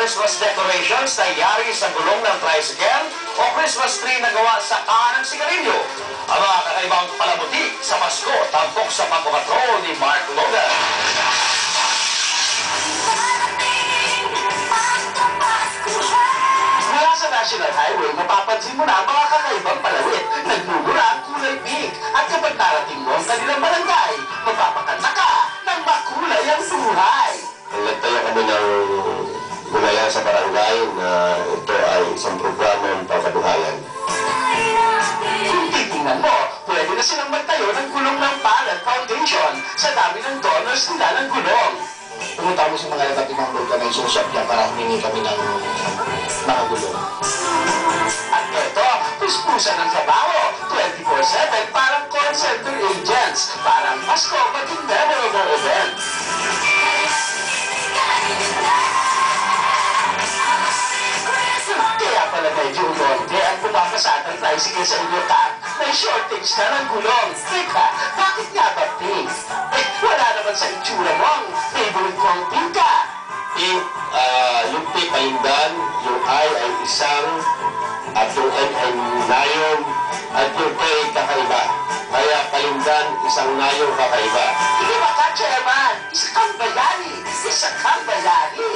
Christmas decorations na yari sa gulong ng tricycle o Christmas tree na gawa sa kaha ng sigarilyo. Ang mga kakaibang palamuti sa Pasko, tampok sa pagpapatrol ni Mark Logan. Mula sa National Highway, mapapansin mo na ang mga kakaibang palawit. Nagmumura ang kulay pink. At kapag narating mo ang kanilang barangay, mapapakanta ka ng makulay ang buhay. Nagtayo kami ng gulayan sa barangay na ito ay isang programa ng pagkaduhayan. Kung titingnan mo, pwede na silang magtayo ng gulong ng Palad Foundation sa dami ng donors nila ng gulong. Pumunta kami sa mga iba't ibang organization niya para humingi kami ng makagulong. At ito, puspusan ng trabaho, 24/7 parang call center agents, parang Pasko maging memorable event. Kaya pala medyo ulonte ang pumapasatang tricycle sa inyo tag. May shortage na ng gulong. Teka, bakit nga ba pink? Wala naman sa itsura mo ang favorite kong pinka. Pink, yung P palindan, yung I ay isang, at yung N ay nayon, at yung K kakaiba. Kaya palindan, isang nayon kakaiba. Hindi ba ka, Chairman? Isa kang bayani! Isa kang bayani!